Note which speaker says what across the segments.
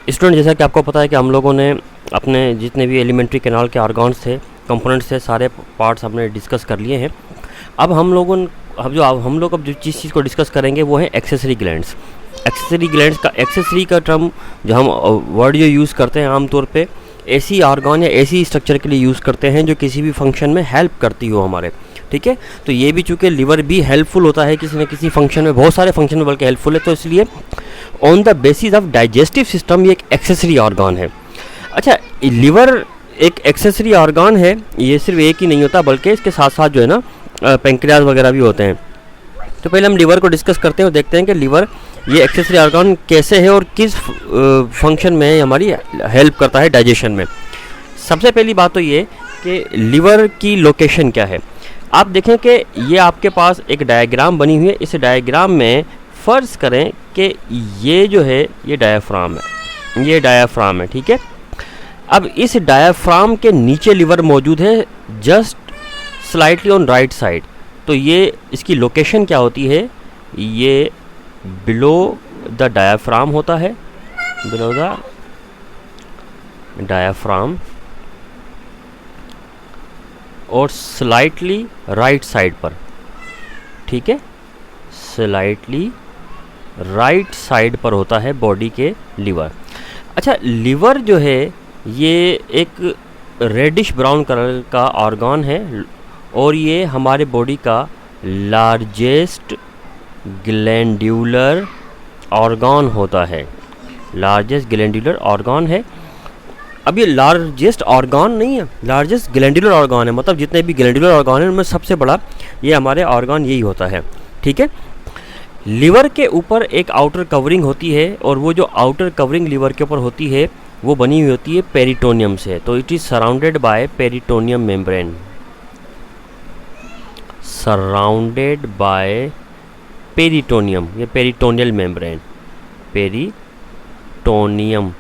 Speaker 1: Student, जैसा कि आपको पता है कि हम लोगों ने अपने जितने भी एलिमेंट्री कैनाल के ऑर्गन्स थे, कंपोनेंट्स थे, सारे पार्ट्स हमने डिस्कस कर लिए हैं। अब हम लोग अब जो चीज़ को डिस्कस करेंगे वो है एक्सेसरी ग्लैंड्स। एक्सेसरी ग्लैंड्स का, एक्सेसरी का टर्म जो हम वर्ड जो यूज़ करते हैं आमतौर पे ऐसी ऑर्गन या ऐसी स्ट्रक्चर के लिए यूज़ करते हैं जो किसी भी फंक्शन में हेल्प करती हो हमारे, ठीक है। तो ये भी चूँकि लिवर भी हेल्पफुल होता है किसी न किसी फंक्शन में, बहुत सारे फंक्शन में बल्कि हेल्पफुल है, तो इसलिए on the basis of digestive system ये एक एक्सेसरी ऑर्गन है। अच्छा, लिवर एक एक्सेसरी ऑर्गन है, ये सिर्फ एक ही नहीं होता बल्कि इसके साथ साथ जो है ना पेंक्रियाज वगैरह भी होते हैं। तो पहले हम लिवर को डिस्कस करते हैं और देखते हैं कि लिवर ये एक्सेसरी ऑर्गन कैसे है और किस फंक्शन में हमारी हेल्प करता है डाइजेशन में। सबसे पहली बात तो ये कि लिवर की लोकेशन क्या है। आप देखें कि ये आपके पास एक डायग्राम बनी हुई है। इस डायग्राम में फ़र्ज़ करें कि ये जो है ये डायाफ्राम है, ये डायाफ्राम है, ठीक है। अब इस डायाफ्राम के नीचे लिवर मौजूद है, just slightly on right side. तो ये इसकी लोकेशन क्या होती है, ये बिलो द डायाफ्राम होता है, बिलो द डायाफ्राम और स्लाइटली राइट साइड पर, ठीक है, स्लाइटली राइट साइड पर होता है बॉडी के लिवर। अच्छा, लिवर जो है ये एक रेडिश ब्राउन कलर का ऑर्गन है और ये हमारे बॉडी का लार्जेस्ट ग्लैंड्यूलर ऑर्गन होता है, लार्जेस्ट ग्लैंड्यूलर ऑर्गन है। अब ये लार्जेस्ट ऑर्गन नहीं है, लार्जेस्ट ग्लैंड्यूलर ऑर्गन है, मतलब जितने भी ग्लैंड्यूलर ऑर्गन हैं उनमें सबसे बड़ा ये हमारे ऑर्गन यही होता है, ठीक है। लिवर के ऊपर एक आउटर कवरिंग होती है और वो जो आउटर कवरिंग लिवर के ऊपर होती है वो बनी हुई होती है पेरिटोनियम से। तो it is surrounded by peritoneum membrane, surrounded by peritoneum, ये पेरिटोनियल मेम्ब्रेन, पेरिटोनियम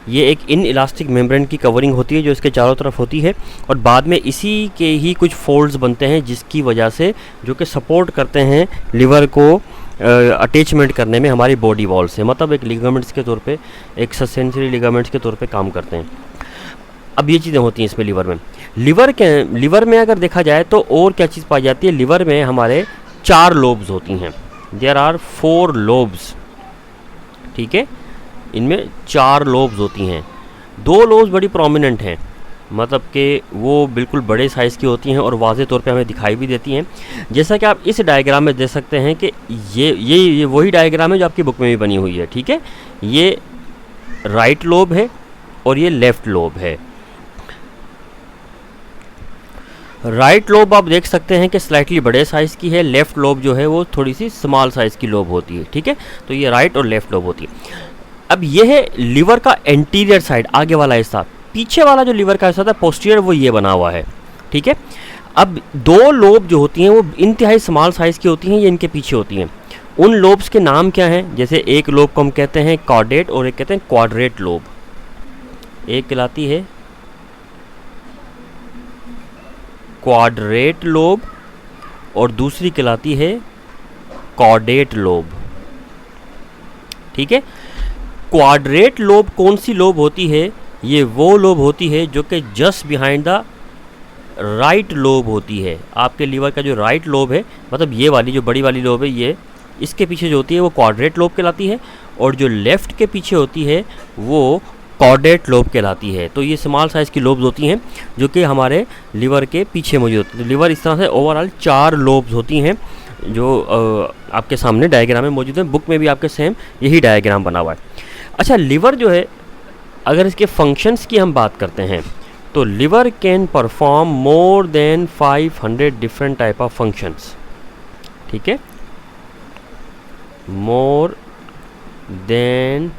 Speaker 1: ये एक इन इलास्टिक मेम्ब्रेन की कवरिंग होती है जो इसके चारों तरफ होती है और बाद में इसी के ही कुछ फोल्ड्स बनते हैं जिसकी वजह से जो कि सपोर्ट करते हैं लिवर को अटैचमेंट करने में हमारी बॉडी वॉल से, मतलब एक लिगामेंट्स के तौर पे, एक सस्पेंसरी लिगामेंट्स के तौर पे काम करते हैं। अब ये चीज़ें होती हैं इसमें लिवर में। लिवर में अगर देखा जाए तो और क्या चीज़ पाई जाती है, लिवर में हमारे 4 लोब्स होती हैं, देयर आर 4 लोब्स, ठीक है। इनमें 4 लोब्स होती हैं, 2 लोब्स बड़ी प्रोमिनेंट हैं, मतलब कि वो बिल्कुल बड़े साइज़ की होती हैं और वाज़ेह तौर पे हमें दिखाई भी देती हैं। जैसा कि आप इस डायग्राम में देख सकते हैं कि ये वही डायग्राम है जो आपकी बुक में भी बनी हुई है, ठीक है। ये राइट लोब है और ये लेफ़्ट लोब है। राइट लोब आप देख सकते हैं कि स्लाइटली बड़े साइज़ की है, लेफ़्ट लोब जो है वो थोड़ी सी स्मॉल साइज़ की लोब होती है, ठीक है। तो ये राइट और लेफ़्ट लोब होती है। अब ये है लिवर का एंटीरियर साइड, आगे वाला हिस्सा। पीछे वाला जो लिवर का हिस्सा था पोस्टीरियर, वो ये बना हुआ है, ठीक है। अब 2 लोब जो होती हैं वो इंतहाई स्मॉल साइज़ की होती हैं, ये इनके पीछे होती हैं। उन लोब्स के नाम क्या हैं, जैसे एक लोब को हम कहते हैं कॉर्डेट और एक कहते हैं क्वाड्रेट लोब। एक कहलाती है क्वाड्रेट लोब और दूसरी कहलाती है कॉर्डेट लोब, ठीक है। क्वाड्रेट लोब कौन सी लोब होती है, ये वो लोब होती है जो कि just behind the right lobe होती है। आपके लिवर का जो राइट लोब है, मतलब ये वाली जो बड़ी वाली लोब है, ये इसके पीछे जो होती है वो क्वाड्रेट लोब कहलाती है और जो लेफ़्ट के पीछे होती है वो कॉर्डेट लोब कहलाती है। तो ये स्मॉल साइज़ की लोब्स होती हैं जो कि हमारे लिवर के पीछे मौजूद होती है। तो लिवर इस तरह से ओवरऑल 4 लोब्स होती हैं जो आपके सामने डायग्राम में मौजूद है। बुक में भी आपके सेम यही डायग्राम बना हुआ है। अच्छा, लिवर जो है, अगर इसके फंक्शंस की हम बात करते हैं तो liver can perform more than 500 different type of functions, ठीक है, more than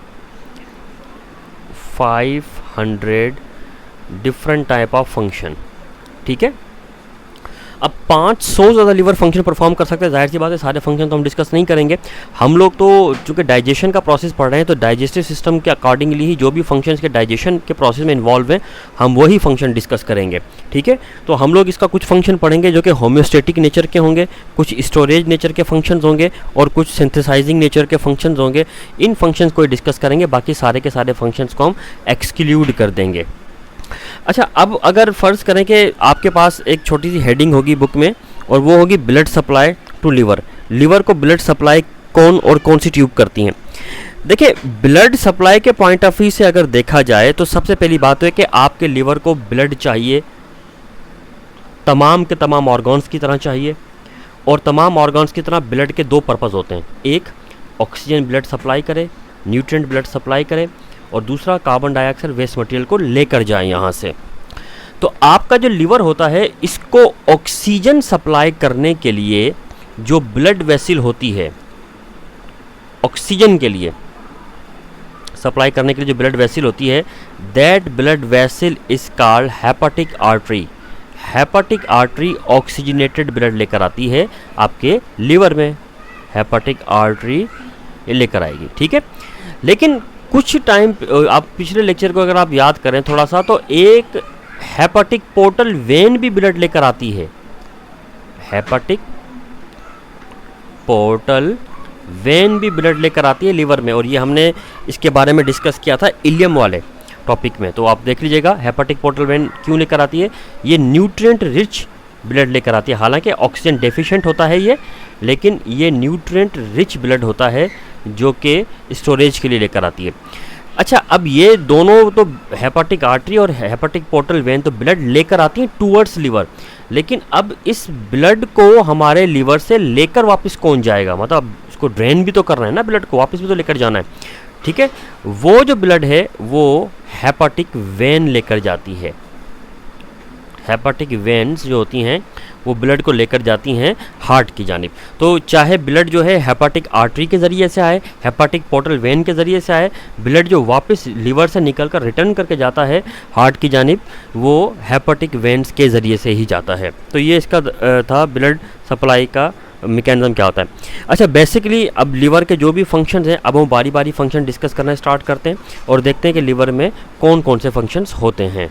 Speaker 1: 500 different type of function, ठीक है। अब 500 ज़्यादा लीवर फंक्शन परफॉर्म कर सकते हैं, जाहिर सी बात है सारे फंक्शन तो हम डिस्कस नहीं करेंगे। हम लोग तो चूँकि डाइजेशन का प्रोसेस पढ़ रहे हैं तो डाइजेस्टिव सिस्टम के अकॉर्डिंगली ही जो भी फंक्शंस के डाइजेशन के प्रोसेस में इन्वॉल्व हैं हम वही फंक्शन डिस्कस करेंगे, ठीक है। तो हम लोग इसका कुछ फंक्शन पढ़ेंगे जो कि होम्योस्टेटिक नेचर के होंगे, कुछ स्टोरेज नेचर के फंक्शंस होंगे और कुछ सिंथेसाइजिंग नेचर के फंक्शंस होंगे। इन फंक्शंस को डिस्कस करेंगे, बाकी सारे के सारे फंक्शंस को हम एक्सक्लूड कर देंगे। अच्छा, अब अगर फ़र्ज़ करें कि आपके पास एक छोटी सी हेडिंग होगी बुक में और वो होगी blood supply to liver. Liver को ब्लड सप्लाई कौन और कौन सी ट्यूब करती हैं? देखिए, ब्लड सप्लाई के पॉइंट ऑफ व्यू से अगर देखा जाए तो सबसे पहली बात है कि आपके लिवर को ब्लड चाहिए, तमाम के तमाम ऑर्गन्स की तरह चाहिए। और तमाम ऑर्गन्स की तरह ब्लड के दो पर्पज़ होते हैं, एक ऑक्सीजन ब्लड सप्लाई करे, न्यूट्रिएंट ब्लड सप्लाई करे, और दूसरा कार्बन डाइऑक्साइड वेस्ट मटेरियल को लेकर जाए यहाँ से। तो आपका जो लिवर होता है इसको ऑक्सीजन सप्लाई करने के लिए जो ब्लड वेसल होती है, ऑक्सीजन के लिए सप्लाई करने के लिए जो ब्लड वेसल होती है, that blood vessel is called hepatic artery. Hepatic artery oxygenated blood लेकर आती है आपके लिवर में, हेपेटिक आर्टरी लेकर आएगी, ठीक है। लेकिन कुछ टाइम आप पिछले लेक्चर को अगर आप याद करें थोड़ा सा, तो एक हेपेटिक पोर्टल वेन भी ब्लड लेकर आती है। हेपेटिक पोर्टल वेन भी ब्लड लेकर आती है लिवर में, और ये हमने इसके बारे में डिस्कस किया था इलियम वाले टॉपिक में, तो आप देख लीजिएगा हेपेटिक पोर्टल वेन क्यों लेकर आती है। ये न्यूट्रिएंट रिच ब्लड लेकर आती है, हालांकि ऑक्सीजन डेफिशिएंट होता है ये, लेकिन ये न्यूट्रिएंट रिच ब्लड होता है जो कि स्टोरेज के लिए लेकर आती है। अच्छा, अब ये दोनों तो हेपेटिक आर्टरी और हेपेटिक पोर्टल वेन तो ब्लड लेकर आती हैं टूवर्ड्स लिवर, लेकिन अब इस ब्लड को हमारे लिवर से लेकर वापस कौन जाएगा? मतलब इसको ड्रेन भी तो करना है ना, ब्लड को वापस भी तो लेकर जाना है, ठीक है। वो जो ब्लड है वो हेपेटिक वेन लेकर जाती है। हेपेटिक वेन्स जो होती हैं वो ब्लड को लेकर जाती हैं हार्ट की जानिब। तो चाहे ब्लड जो है हेपेटिक आर्टरी के ज़रिए से आए, हेपेटिक पोर्टल वेन के ज़रिए से आए, ब्लड जो वापस लिवर से निकल कर रिटर्न करके जाता है हार्ट की जानिब, वो हेपेटिक वेन्स के ज़रिए से ही जाता है। तो ये इसका था ब्लड सप्लाई का मैकेनिज्म क्या होता है। अच्छा, बेसिकली अब लिवर के जो भी फंक्शंस हैं, अब हम बारी बारी फंक्शन डिस्कस करना स्टार्ट करते हैं और देखते हैं कि लिवर में कौन कौन से फंक्शंस होते हैं।